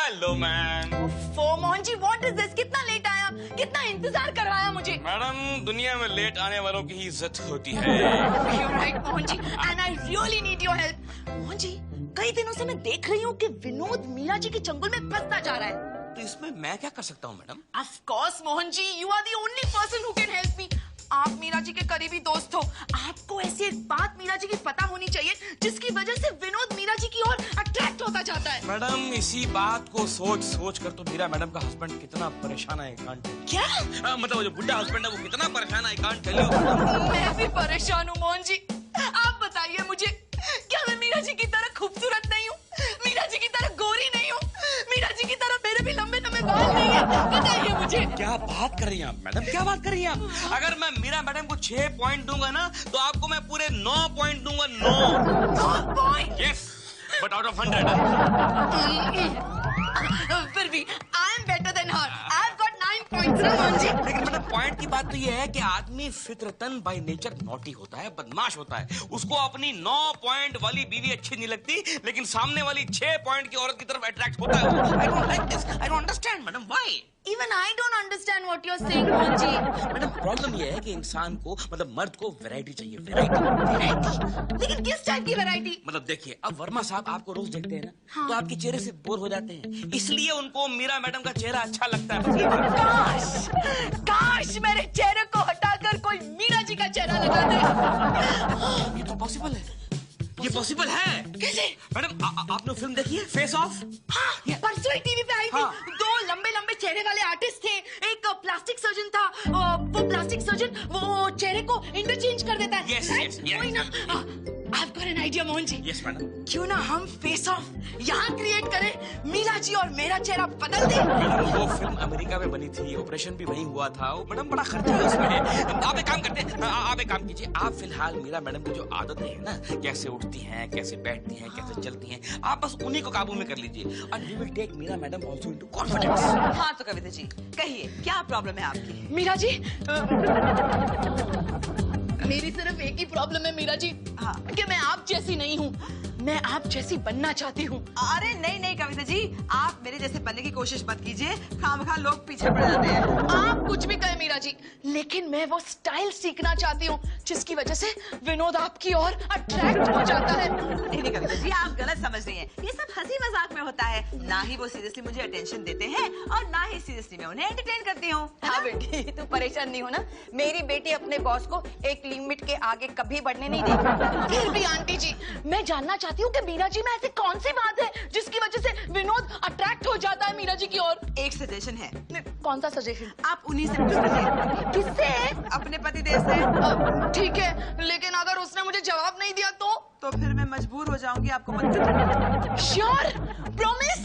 Hello ma'am. Mohan ji, what is this? कितना late आया, कितना इंतजार करवाया मुझे। मैडम, दुनिया में लेट आने वालों की ही इज्जत होती है। You're right, Mohan ji, and I really need your help. Mohan ji, कई दिनों से मैं देख रही हूँ कि विनोद मीरा जी के चंगुल में फंसता जा रहा है। तो इसमें मैं क्या कर सकता हूँ madam? Of course, Mohan ji, you are the only person who can help me. आप मीरा जी के करीबी दोस्त हो, आपको ऐसी एक बात मीरा जी की पता होनी चाहिए जिसकी वजह से विनोद मीरा जी की ओर अट्रैक्ट होता जाता है। मैडम, इसी बात को सोच सोच कर तो मीरा मैडम का हस्बैंड कितना परेशान है। क्या? मतलब जो बुढ़ा हस्बैंड है वो कितना परेशान है, I can't tell you। मैं भी परेशान हूँ मोहन जी। आप बताइए मुझे, क्या मैं मीरा जी की तरह खूबसूरत नहीं हूँ? मीरा जी की तरह गोरी नहीं हूँ? मीरा जी की तरह मेरे भी लंबे लंबे बाल नहीं है? बताइए मुझे। क्या बात कर रही हैं आप मैडम, क्या बात कर रही हैं आप? अगर मैं मीरा मैडम को 6 पॉइंट दूंगा ना, तो आपको मैं पूरे 9 पॉइंट दूंगा। 9 point? Yes, but out of 100। फिर भी I am better than her. I have got 9 points Mohan ji. लेकिन मैडम, पॉइंट की बात तो ये है कि आदमी फितरतन बाय नेचर नॉटी होता है, बदमाश होता है। उसको अपनी 9 पॉइंट वाली बीवी अच्छी नहीं लगती, लेकिन सामने वाली 6 पॉइंट की औरत की तरफ अट्रैक्ट होता है। I don't like this, I don't understand madam, why? Even I don't understand what you're saying, Mohan ji. Madam, problem ये है कि इंसान को, मतलब मर्द को वैरायटी चाहिए। वैरायटी। लेकिन किस टाइप की वैरायटी? मतलब देखिए, अब वर्मा साहब आपको रोज देखते हैं ना, तो आपके चेहरे से बोर हो जाते हैं, इसलिए उनको मीरा मैडम का चेहरा अच्छा लगता है। काश काश मेरे चेहरे को हटाकर कोई मीरा जी का चेहरा लगा दे। ये तो पॉसिबल है, ये पॉसिबल है। कैसे? मैडम, आपने फिल्म देखी है फेस ऑफ? हाँ, परसों ही टीवी पे आई थी। हाँ। 2 लंबे लंबे चेहरे वाले आर्टिस्ट थे, एक प्लास्टिक सर्जन था। वो प्लास्टिक सर्जन वो चेहरे को इंटरचेंज कर देता है। Yes, yes, yes. वही ना। I've got an idea, Mohan ji. Yes madam. क्यों ना हम फेस ऑफ यहाँ क्रिएट करें, मीरा जी और मेरा चेहरा बदल दे। वो फिल्म अमेरिका में बनी थी, ऑपरेशन भी वहीं हुआ था। मैडम, बड़ा खर्चा है उसमें। आप एक काम करते हैं, आप एक काम कीजिए, आप फिलहाल मीरा मैडम की जो आदतें हैं ना, कैसे उठती हैं, कैसे बैठती हैं, कैसे चलती हैं, आप बस उन्हीं को काबू में कर लीजिए। और we will take Meera madam also into confidence. हाँ तो कविता जी कहिए, क्या प्रॉब्लम है आपकी? मीरा जी, मेरी सिर्फ एक ही प्रॉब्लम है मीरा जी। हाँ। कि मैं आप जैसी नहीं हूँ, मैं आप जैसी बनना चाहती हूँ। अरे नहीं नहीं कविता जी, आप मेरे जैसे बनने की कोशिश मत कीजिए, खामखा लोग पीछे पड़ जाते हैं। आप कुछ भी कहें मीरा जी, लेकिन मैं वो स्टाइल सीखना चाहती हूँ जिसकी वजह से विनोद आपकी ओर अट्रैक्ट हो जाता है। नहीं नहीं कविता जी, आप गलत समझ रही हैं। ये सब हंसी मजाक में होता है, ना ही वो सीरियसली मुझे अटेंशन देते हैं और ना ही सीरियसली मैं उन्हें एंटरटेन करती हूँ। हाँ बेटी, तू परेशान नहीं हो ना। मेरी बेटी अपने बॉस को एक लिमिट के आगे कभी बढ़ने नहीं देगी। फिर भी आंटी जी, मैं जानना चाहती हूँ कि मीरा जी में ऐसी कौन सी बात है जिसकी वजह से विनोद अट्रैक्ट हो जाता है मीरा जी की ओर। एक सजेशन है, कौन सा सजेशन? आप उन्हीं से पूछ लीजिए। किससे? अपने पति देव से। ठीक है, लेकिन अगर उसने मुझे जवाब नहीं दिया तो फिर मैं मजबूर हो जाऊंगी आपको मत देने। श्योर? प्रॉमिस?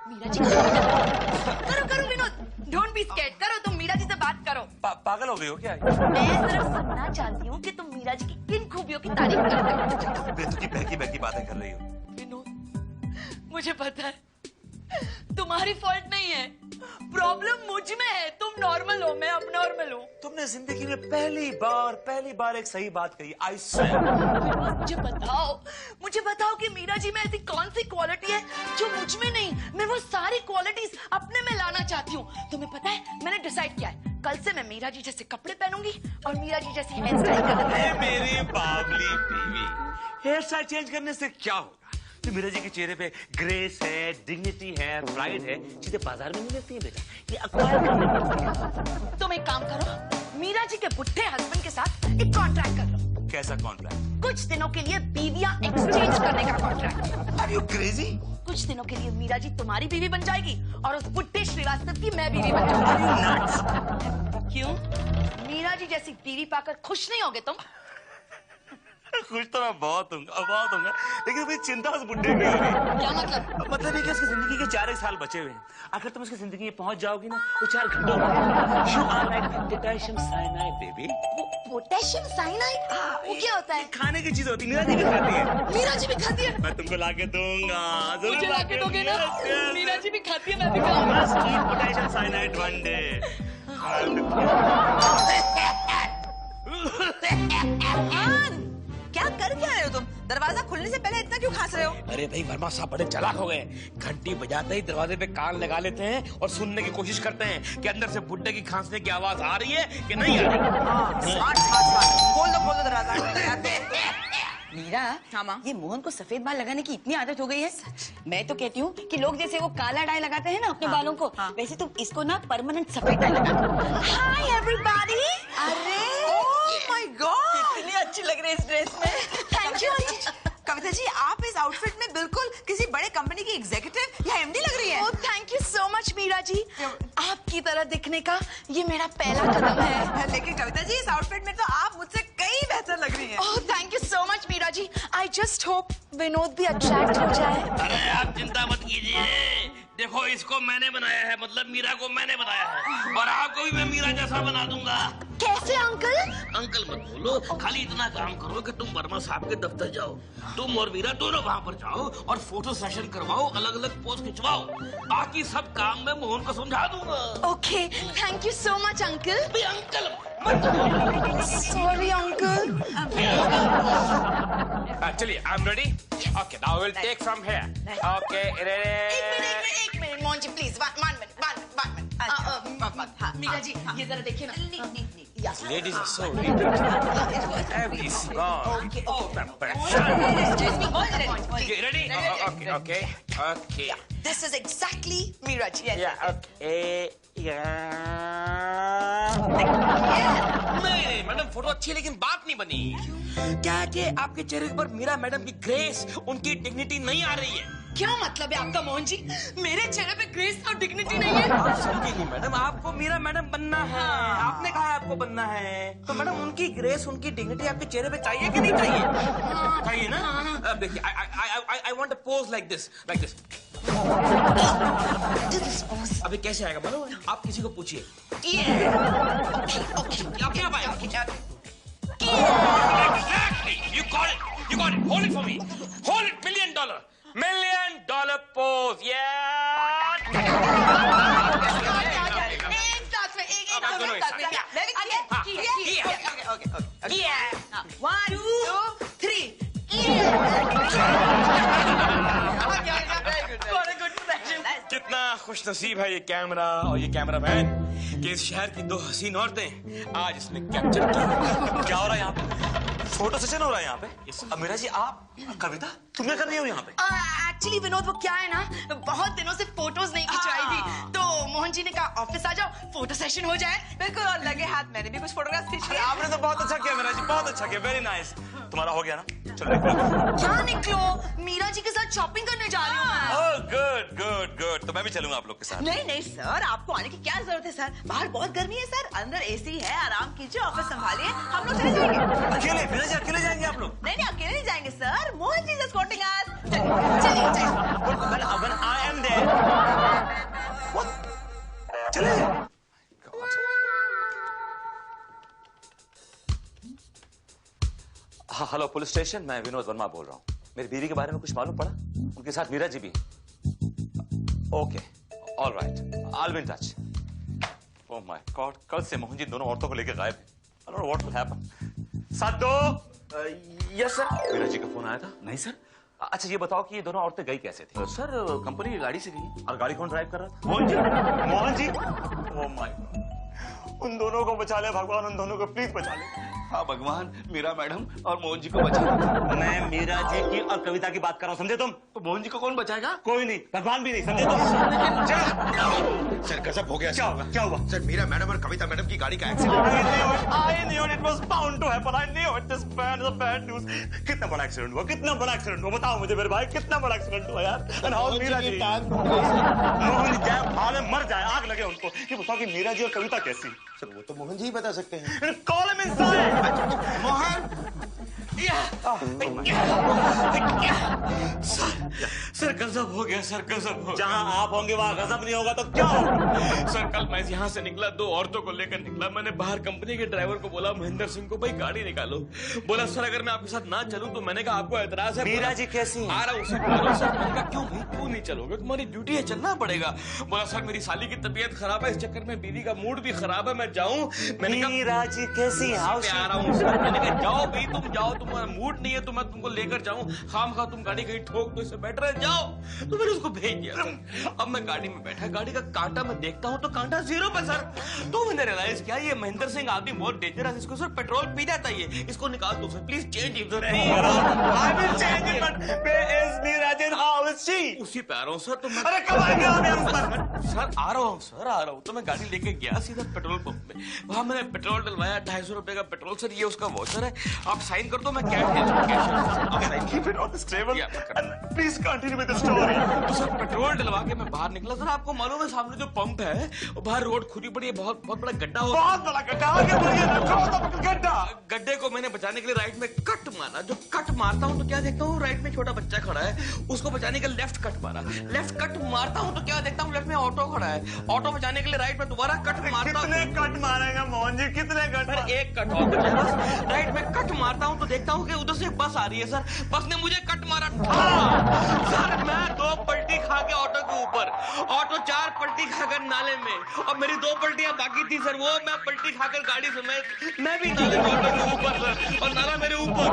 मीरा जी करो करो विनोद, डोंट बी स्कैर्ड, करो, तुम मीरा जी से बात करो। पागल हो गई हो क्या? मैं सिर्फ सुनना चाहती हूँ कि तुम मीरा जी की किन खूबियों की तारीफ करते हो। बेतुकी बहकी बहकी बातें कर रही हो। विनोद, मुझे पता है तुम्हारी फॉल्ट नहीं है, प्रॉब्लम मुझ में है। तुम नॉर्मल हो, मैं अब नॉर्मल हूँ। तुमने जिंदगी में पहली बार एक सही बात कही। I swear. मुझे बताओ कि मीरा जी में ऐसी कौन सी क्वालिटी है जो मुझ में नहीं। मैं वो सारी क्वालिटीज अपने में लाना चाहती हूँ। तुम्हें पता है, मैंने डिसाइड किया है, कल से मैं मीरा जी जैसे कपड़े पहनूंगी और मीरा जी जैसी हेयर स्टाइल करूंगी। मेरी बावली बीवी, हेयर स्टाइल चेंज करने से क्या होगा? तो मीरा जी के चेहरे पे ग्रेस है, डिग्निटी है, प्राइड है, चीजें बाजार में नहीं मिलती है बेटा, ये अक्वायर करने पड़ती है। तुम एक काम करो, मीरा जी के बुढ़े हस्बैंड के साथ एक कॉन्ट्रैक्ट कर लो। कैसा कॉन्ट्रैक्ट? कुछ दिनों के लिए बीवियां एक्सचेंज करने का कॉन्ट्रैक्ट। Are you crazy? कुछ दिनों के लिए मीरा जी तुम्हारी बीवी बन जाएगी और उस बुढ़े श्रीवास्तव की मैं बीवी बन जाऊंगी। क्यों? मीरा जी जैसी बीवी पाकर खुश नहीं होगे तुम? खुश तो मैं बहुत हूँ, लेकिन मुझे चिंता उस बुड्ढे की हो रही। क्या मतलब? मतलब है कि उसकी जिंदगी के 4 साल बचे हुए हैं। अगर तुम उसकी जिंदगी में पहुंच जाओगी ना, वो 4 घंटों में you are like potassium cyanide, baby। Potassium cyanide? वो क्या होता है? खाने की चीज होती है, मीरा जी भी खाती है। मीरा जी भी खाती है? मैं तुमको लाके दूंगा, जरूर मुझे लाके दोगे ना? Yes, yes। मीरा जी भी खाती है, मैं भी खाऊंगा। Must eat potassium cyanide one day। क्या दरवाजा खुलने से पहले इतना क्यों खांस रहे हो? अरे भाई वर्मा साहब बड़े चालाक हो गए। घंटी बजाते ही दरवाजे पे कान लगा लेते हैं और सुनने की कोशिश करते हैं कि अंदर से बुड्ढे की खांसने की आवाज आ रही है कि नहीं आ रही। स्मार्ट। खोल दो दरवाजा। मीरा, हाँ माँ? ये मोहन को सफेद बाल लगाने की इतनी आदत हो गई है। मैं तो कहती हूँ कि लोग जैसे वो काला डाई लगाते हैं ना अपने बालों को, वैसे तुम इसको ना परमानेंट सफेद डाई लगा दो। Hi everybody. अरे ओह माय गॉड, कितनी अच्छी लग रही है इस ड्रेस में। थैंक यू कविता जी, आप इस आउटफिट में बिल्कुल किसी बड़े कंपनी की एग्जीक्यूटिव या एमडी लग रही है। Oh thank you so much Meera ji. आपकी तरह दिखने का ये मेरा पहला कदम है। लेकिन कविता जी, इस आउटफिट में तो आप मुझसे कई बेहतर लग रही हैं। Oh thank you so much Meera ji. I just hope Vinod भी अट्रैक्ट हो जाए। अरे आप चिंता मत कीजिए, देखो इसको मैंने बनाया है, मतलब मीरा को मैंने बनाया है, और आपको भी मैं मीरा जैसा बना दूंगा। कैसे अंकल? अंकल मत बोलो, खाली इतना काम करो कि तुम वर्मा साहब के दफ्तर जाओ, तुम और मीरा दोनों वहाँ पर जाओ और फोटो सेशन करवाओ, अलग अलग पोज खिंचवाओ, बाकी सब काम मैं मोहन को समझा दूंगा। Okay thank you so much uncle. Uncle sorry uncle. चलिए, I am ready. Okay, now will take from here. Okay, एक minute Mohan ji please, one minute. Meera ji ये जरा देखिए ना। Ladies are so every song. Okay, ready? Okay. This is exactly Meera ji. Yeah, okay. नहीं, madam photo अच्छी है लेकिन बात नहीं बनी। क्या है कि आपके चेहरे पर मीरा मैडम की ग्रेस, उनकी डिग्निटी नहीं आ रही है। क्या मतलब है आपका मोहन जी? मेरे चेहरे पे ग्रेस और डिग्निटी नहीं है। आप समझेंगी मैडम, आपको मीरा मैडम बनना है, आपने कहा है आपको बनना है, तो मैडम उनकी ग्रेस, उनकी डिग्निटी आपके चेहरे पे चाहिए कि नहीं चाहिए? चाहिए ना? अब देखिए, I want a pose like this. अभी कैसे आएगा मालूम है? आप किसी को पूछिए। आप क्या पाए? Exactly. You got it. Hold it for me. Hold it. $1 million pose. Yeah. एक साथ में One, two, three. कितना खुश नसीब है ये कैमरा और ये कैमरामैन कि इस शहर की दो हसीन औरतें आज इसने कैप्चर की। क्या हो रहा है यहाँ पे? फोटो सेशन हो रहा है यहाँ पे? अब मीरा जी, आप कविता तुम क्या कर रही हो यहाँ पे? एक्चुअली विनोद वो क्या है ना, बहुत दिनों से फोटोज नहीं खिंचवाई थी, तो मोहन जी ने कहा ऑफिस आ जाओ, फोटो सेशन हो जाए। बिल्कुल, और लगे हाथ मैंने भी कुछ फोटोग्राफ खींच लिए। आपने तो बहुत अच्छा किया मीरा जी, बहुत अच्छा किया, वेरी नाइस। तुम्हारा हो गया ना? चलो निकलो। क्या निकलो? मीरा जी के साथ शॉपिंग करने जा रही हूँ मैं। ओह गुड, तो मैं भी चलूंगा आप लोग के साथ। नहीं सर, आपको आने की क्या जरूरत है सर? बाहर बहुत गर्मी है सर, अंदर एसी है, आराम कीजिए, ऑफिस संभालिए, हम लोग चले जाएंगे। अकेले? मीरा जी अकेले जाएंगे आप लोग? नहीं अकेले नहीं जाएंगे सर, मोहन जी एस्कॉर्टिंग अस। चलिए When I am there. What? चले। हाँ, हेलो पुलिस स्टेशन, मैं विनोद वर्मा बोल रहा हूँ। मेरी बीवी के बारे में कुछ मालूम पड़ा? उनके साथ मीरा जी भी। Okay, all right, I will be in touch. Oh my God, कल से मोहन जी दोनों औरतों को लेकर गायब है। I don't know what will happen. Sadho. Yes sir. Meera ji का फोन आया था? नहीं सर। अच्छा ये बताओ कि ये दोनों औरतें गई कैसे थी? सर कंपनी की गाड़ी से गई। और गाड़ी कौन ड्राइव कर रहा था? Mohan ji. Oh my God, उन दोनों को बचा ले भगवान, उन दोनों को प्लीज बचा ले। हाँ भगवान, मीरा मैडम और मोहन जी को बचा। मैं मीरा जी की और कविता की बात कर रहा हूँ, समझे तुम? तो मोहन जी को कौन बचाएगा? कोई नहीं, भगवान भी नहीं, समझे तुम? सर गजब हो गया। क्या होगा? क्या हुआ? सर मीरा मैडम और कविता मैडम की गाड़ी का accident. I knew it was bound to happen. I knew it. This bad is bad news. कितना बड़ा एक्सीडेंट हुआ? कितना बड़ा एक्सीडेंट हुआ? बताओ मुझे मेरे भाई, कितना बड़ा एक्सीडेंट हुआ यार? And how Meera ji? मोहन जी भाव में मर जाए, आग लगे उनको। ये बताओ कि मीरा जी और कविता कैसी? सर वो तो मोहन जी ही बता सकते हैं। Call him inside. Mohan. Sir गजब हो गया, सर गजब हो गया। जहाँ आप होंगे वहाँ गजब नहीं होगा तो क्या होगा? सर कल मैं यहाँ से निकला, दो औरतों को लेकर निकला। मैंने बाहर कंपनी के ड्राइवर को बोला, महेंद्र सिंह को, भाई गाड़ी निकालो। बोला सर अगर मैं आपके साथ ना चलूं तो मैंने कहा आपको एतराज है? मीरा जी कैसी? आ रहा हूँ सर, आ रहा हूँ सर। मैंने कहा क्यों भाई, क्यों नहीं चलोगे? तुम्हारी ड्यूटी है, चलना पड़ेगा। बोला सर मेरी साली की तबीयत खराब है, इस चक्कर में बीवी का मूड भी खराब है, मैं जाऊँ? मैंने कहा मीरा जी कैसी? आ रहा हूँ सर। मैंने कहा जाओ भाई, तुम जाओ तुम्हारा मूड नहीं है तो मैं तुमको लेकर जाऊं, खामखा तुम गाड़ी कहीं ठोक दो, इससे बेटर है जाओ। तो मैंने उसको भेज दिया सर। अब मैं गाड़ी में बैठा, गाड़ी का कांटा मैं देखता हूँ तो कांटा 0 पे सर। तो मैंने रियलाइज किया ये महेंद्र सिंह आदमी बहुत डेंजरस, इसको सर पेट्रोल पी जाता है, इसको निकाल दो sir please, change it sir. I will change it, but where is Neeraj? How is she? उसी पे आ रहा हूँ सर। तो मैं अरे कब आएंगे आप यहाँ पर? सर आ रहा हूँ सर, आ रहा हूँ। तो मैं गाड़ी लेके गया सीधा पेट्रोल पंप में, वहां मैंने पेट्रोल डलवाया, 250 रुपए का पेट्रोल। सर ये उसका वॉचर है, आप साइन कर दो, मैं cash Keep it on this table and please continue with the story. तो सर पेट्रोल डलवा के मैं बाहर निकला। सर आपको मालूम है सामने जो पंप है वो बाहर रोड खुदी पड़ी है, बहुत बहुत बड़ा गड्ढा हो, बहुत बड़ा गड्ढा, आगे बढ़िए, गड्ढा। गड्ढे को मैंने बचाने के लिए राइट में कट मारा। जो कट मारता हूँ तो क्या देखता हूँ, राइट में छोटा बच्चा खड़ा है, उसको बचाने के लिए लेफ्ट कट मारा। लेफ्ट कट मारता हूँ तो क्या देखता हूँ, लेफ्ट में ऑटो खड़ा है, ऑटो बचाने के लिए राइट में दोबारा कट मारता हूँ। कितने कट मारेगा मोहन जी, कितने कट? सर एक कट और बचा बस। राइट में कट मारता हूँ तो देखता हूँ कि उधर से बस आ रही है सर, बस ने मुझे कट मारा। सर मैं 2 पलटी खा के ऑटो के ऊपर, ऑटो 4 पलटी खाकर नाले में, और मेरी 2 पलटियां बाकी थी सर, वो मैं पलटी खाकर गाड़ी समेत मैं भी नाले में, ऑटो के ऊपर सर, और नाला मेरे ऊपर।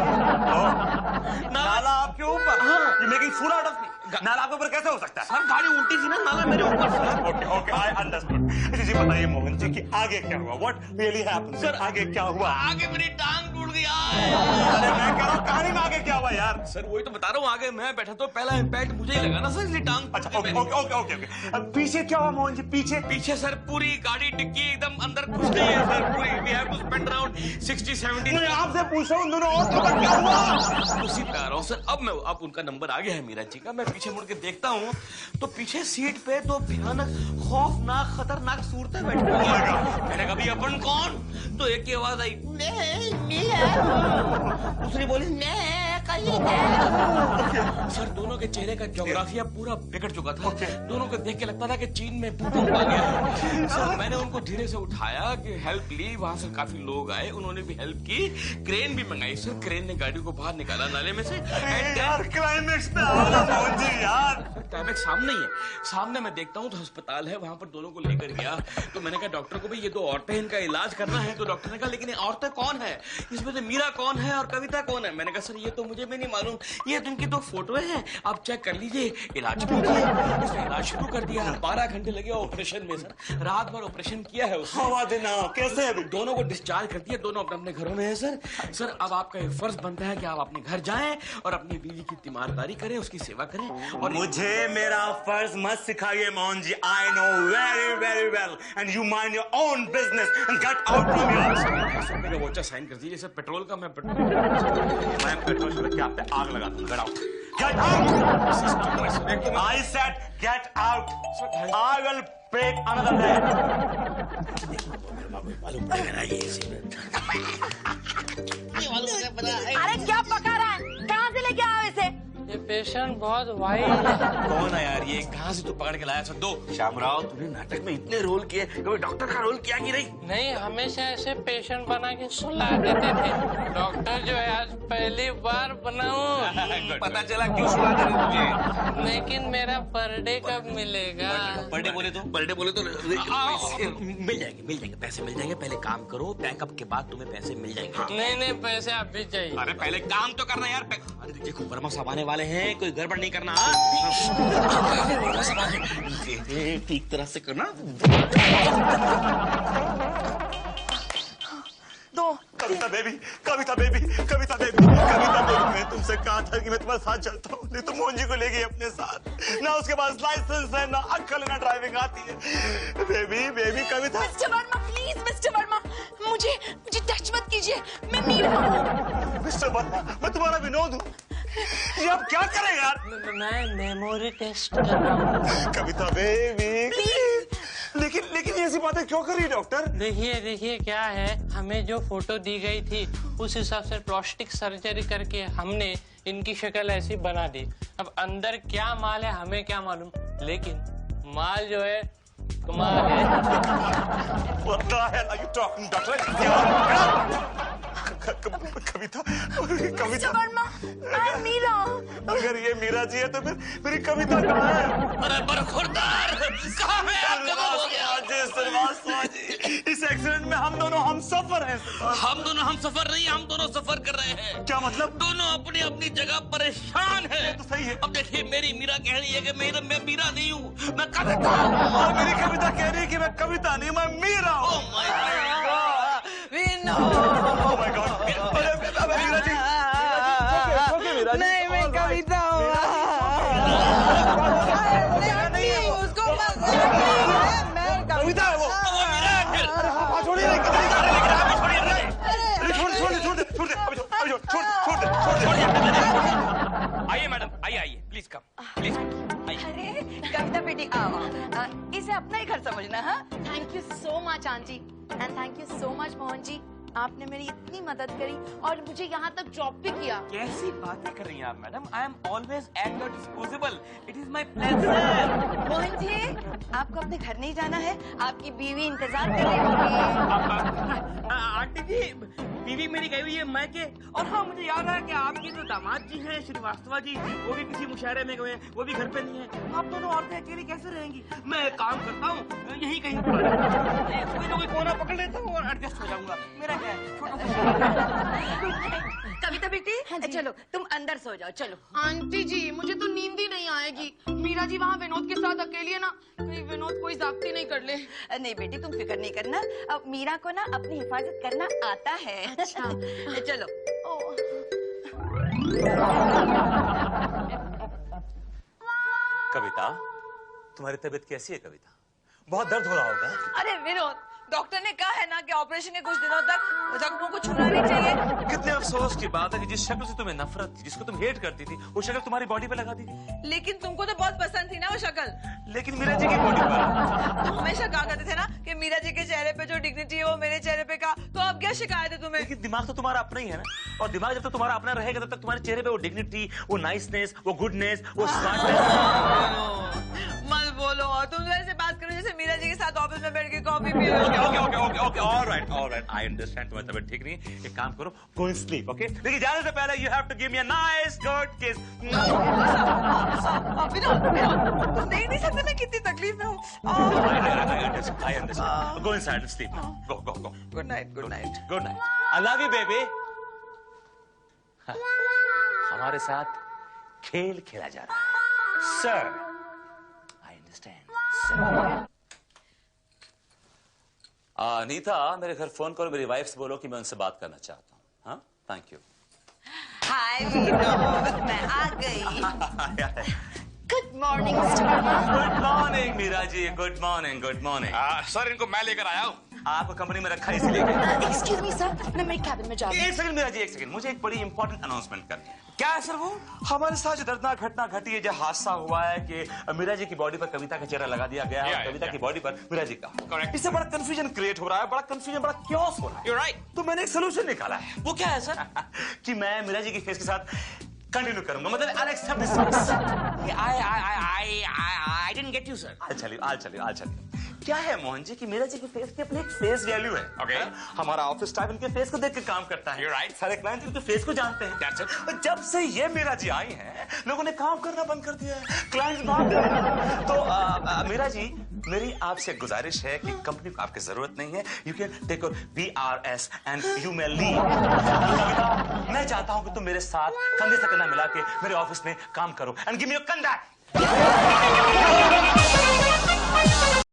नाला आपके ऊपर? हाँ। You making fool out of me? नाला आपके ऊपर कैसे हो सकता है? सर गाड़ी उल्टी थी ना, नाला मेरे ऊपर sir. Okay okay, I understood. अच्छा जी बताइए मोहन जी कि आगे क्या हुआ? What really happened? सर आगे क्या हुआ? आगे मेरी टांग टूट गई। अरे मैं कह रहा हूँ कहानी में आगे क्या हुआ यार? सर वही तो बता रहा हूँ, आगे मैं बैठा तो पहला इम्पैक्ट मुझे ही लगा ना सर, इसलिए टांग। अच्छा okay okay okay okay okay. अब पीछे क्या हुआ मोहन जी? पीछे पीछे सर पूरी गाड़ी डिग्गी एकदम अंदर घुस गई है सर पूरी। We have to spend around 60-70। मैं आपसे पूछ रहा हूँ दोनों और खबर क्या हुआ? उसी पे आ रहा हूँ सर। अब उनका नंबर आ गया है मीरा जी का। मैं पीछे मुड़ के देखता हूँ तो पीछे सीट पे 2 भयानक खौफनाक खतरनाक सूरतें बैठी हुई हैं। मैंने कहा भाई अपन कौन? तो एक की आवाज आई, दूसरी बोली सर। दोनों के चेहरे का ज्योग्राफिया पूरा बिगड़ चुका था। दोनों को देख के लगता था कि चीन में भूकंप आ गया है। सर मैंने उनको धीरे से उठाया कि हेल्प ली, वहां से काफी लोग आए, उन्होंने भी हेल्प की, क्रेन भी मंगाई सर। क्रेन ने गाड़ी को बाहर निकाला नाले में से। यार क्लाइमेक्स पे आओ ना मोहन जी यार। क्लाइमेक्स सामने ही है, सामने मैं देखता हूँ तो अस्पताल है, वहां पर दोनों को लेकर गया। तो मैंने कहा डॉक्टर को भाई ये 2 औरतें, इनका इलाज करना है। तो डॉक्टर ने कहा लेकिन ये औरतें कौन है, इसमें से मीरा कौन है और कविता कौन है? मैंने कहा सर ये तो मुझे भी नहीं मालूम, ये तो इनकी 2 फोटोएं हैं, आप चेक कर लीजिए, इलाज कीजिए। उसने इलाज शुरू कर दिया। 12 घंटे लगे ऑपरेशन में सर, रात भर ऑपरेशन किया है उसने। कैसे है? दोनों को डिस्चार्ज कर दिया, दोनों अपने अपने घरों में है सर। सर अब आपका ये फर्ज बनता है कि आप अपने घर जाएं और अपनी बीवी की तीमारदारी करें, उसकी सेवा करें। और मुझे मेरा फर्ज मत सिखाइए Mohan ji. I know very very well and you mind your own business and get out from your. Sir मेरा वोचा साइन कर दीजिए सर, पेट्रोल का मैं पेट्रोल छिड़क के आप पे आग लगा दूंगा। Get out, get out. I said get out. I will break another day. अरे क्या पका रहा है, कहाँ से लेके आया वैसे? ये पेशेंट बहुत वाइल्ड है। कौन है यार ये, कहाँ से तू पकड़ के लाया? सर दो श्यामराव, तूने नाटक में इतने रोल किए, कभी डॉक्टर का रोल किया कि नहीं? नहीं, हमेशा ऐसे पेशेंट बना के सुला देते थे। डॉक्टर जो है आज पहली बार बनाऊं। पता चला क्यों सुला दे रहे तुझे। लेकिन मेरा पर डे कब मिलेगा? पर डे बोले तो मिल जाएंगे पैसे मिल जाएंगे। पहले काम करो, पैकअप के बाद तुम्हें पैसे मिल जाएंगे। नहीं पैसे आप भी चाहिए। अरे पहले काम तो करना यार। अरे देखो वर्मा साहब आने वाले हैं, कोई गड़बड़ नहीं करना। ठीक तरह से करना। कविता बेबी, कविता बेबी, कविता बेबी, कविता बेबी, मैं तुमसे कहा था कि मैं तुम्हारे साथ चलता हूँ, नहीं तो मोहन जी को ले गई अपने साथ। ना उसके पास लाइसेंस है, ना अक्ल, ना ड्राइविंग आती है। Baby baby Kavita. Mister Verma please, mister Verma मुझे टच मत कीजिए, मैं मीरा हूँ। मिस्टर वर्मा, मैं तुम्हारा विनोद हूँ। ये आप क्या करें यार? मैं मेमोरी टेस्ट कर रहा हूँ। कविता बेबी लेकिन ऐसी बातें क्यों कर रही है डॉक्टर? देखिए क्या है, हमें जो फोटो दी गई थी उस हिसाब से प्लास्टिक सर्जरी करके हमने इनकी शक्ल ऐसी बना दी। अब अंदर क्या माल है हमें क्या मालूम, लेकिन माल जो है कमाल है। What the hell are you talking, doctor? Kavita mister Verma, I am Meera. अगर ये मीरा जी है तो फिर मेरी कविता कहाँ है? अरे बरखुरदार, कहाँ है आप? कब हो गया? इस एक्सीडेंट में हम दोनों हम सफर हैं। हम दोनों हम सफर नहीं, हम दोनों सफर कर रहे हैं। क्या मतलब? दोनों अपनी अपनी जगह परेशान हैं। तो सही है। अब देखिए, मेरी मीरा कह रही है कि मैं मीरा नहीं हूँ, मैं कविता हूँ। और मेरी कविता कह रही है कि मैं कविता नहीं, मैं मीरा हूँ। Oh my God! Oh my God! अरे मीरा जी, मीरा जी, नहीं, मैं कविता हूँ। उसको कविता है वो। वो मीरा है फिर। अरे हाँ, छोड़िए नहीं, कविता है। लेकिन आप छोड़िए, अरे छोड़ दे। आइए मैडम, आइए, प्लीज प्लीज अरे कविता बेटी आओ, इसे अपना ही घर समझना। हाँ, thank you so much aunty, and thank you so much Mohan ji. आपने मेरी इतनी मदद करी और मुझे यहाँ तक ड्रॉप भी किया। कैसी बातें कर रही हैं आप madam? I am always at your disposable. It is my pleasure. Mohan ji, आपको अपने घर नहीं जाना है? आपकी बीवी इंतजार कर रही होगी। आंटी जी, बीवी मेरी गई हुई है मैके। और हाँ, मुझे याद है कि आपके जो दामाद जी हैं श्रीवास्तव जी, वो भी किसी मुशायरे में गए हैं, वो भी घर पे नहीं है। आप दोनों औरतें अकेली कैसे रहेंगी? मैं एक काम करता हूँ, यहीं कहीं कोई ना कोई कोना पकड़ लेता हूँ और एडजस्ट हो जाऊंगा। मेरा क्या है, कविता बेटी, चलो तुम अंदर सो जाओ, चलो। आंटी जी, मुझे तो नींद ही नहीं आएगी। मीरा जी वहाँ विनोद के साथ अकेली है ना, कहीं विनोद कोई जागती नहीं कर ले। नहीं बेटी, तुम फिक्र नहीं करना। अब मीरा को ना अपनी हिफाजत करना आता है। अच्छा। चलो। कविता, तुम्हारी तबीयत कैसी है कविता? बहुत दर्द हो रहा होगा। अरे विनोद, डॉक्टर ने कहा है ना कि ऑपरेशन के कुछ दिनों तक जख्मों को छूना नहीं चाहिए। कितने अफसोस की बात है कि जिस शक्ल से तुम्हें नफरत थी, जिसको तुम हेट करती थी, वो शक्ल तुम्हारी बॉडी पे लगा दी थी। लेकिन तुमको तो बहुत पसंद थी ना वो शक्ल। लेकिन मीरा जी की बॉडी पर तुम हमेशा कहा करते थे ना कि मीरा जी के चेहरे पे जो डिग्निटी है वो मेरे चेहरे पे का, तो अब क्या शिकायत है तुम्हें? लेकिन दिमाग तो तुम्हारा अपना ही है ना, और दिमाग जब तक तुम्हारा अपना रहेगा तब तक तुम्हारे चेहरे पे वो डिग्निटी, वो नाइसनेस, वो गुडनेस, वो स्मार्टनेस। मत बोलो, और तुम तो ऐसे बात करो जैसे मीरा जी के साथ ऑफिस में बैठ के कॉफी पी रहे हो। Okay, all right, I understand तुम्हारी तबीयत ठीक नहीं है। एक काम करो, go and sleep, okay? लेकिन जाने से पहले you have to give me a nice good kiss. Vinod, तुम देख नहीं सकते मैं कितनी तकलीफ में हूँ। I understand. Go inside and sleep now. Go. Good night, good night. Good night. I love you, baby. हमारे साथ खेल खेला जा रहा है, sir. I understand, sir. Nita, मेरे घर फोन करो, मेरी वाइफ से बोलो कि मैं उनसे बात करना चाहता हूँ। हाँ, थैंक यू। हाय विनोद, मैं आ गई। Good morning mister Verma. Good morning Meera ji, good morning, good morning. Sir, इनको मैं लेकर आया हूँ। आपको कंपनी में रखा इसलिए। एक्सक्यूज मी सर, मैं मेरे कैबिन में जा रही हूँ। एक सेकंड मीरा जी, एक सेकंड, मुझे एक बड़ी इंपॉर्टेंट अनाउंसमेंट करनी है। क्या है सर वो? हमारे साथ जो दर्दनाक घटना घटी है, जो हादसा हुआ है कि मीरा जी की बॉडी पर कविता का चेहरा लगा दिया गया है और कविता की बॉडी पर मीरा जी का। Correct. इससे बड़ा कंफ्यूजन क्रिएट हो रहा है, बड़ा कंफ्यूजन, बड़ा क्योस हो रहा है। You're right. तो मैंने एक सोल्यूशन निकाला है। वो क्या है सर? कि मैं मीरा जी की फेस के साथ कंटिन्यू करूंगा, मतलब I'll accept this face. I didn't get you sir. I'll tell you. क्या है मोहन जी कि मीरा जी के फेस की अपनी एक फेस वैल्यू है। Okay. हमारा ऑफिस स्टाफ इनके फेस को देख के काम करता है। You're right. सारे क्लाइंट इनके फेस को जानते हैं। That's it. और जब से ये मीरा जी आई हैं, लोगों ने काम करना बंद कर दिया है, क्लाइंट्स भाग गए। तो मीरा जी, मेरी आपसे गुजारिश है कि कंपनी को आपकी जरूरत नहीं है। You can take your VRS and you may leave. मैं चाहता हूं कि तुम मेरे साथ कंधे से कंधा मिला के मेरे ऑफिस में काम करो एंड गिव मी योर कंधा।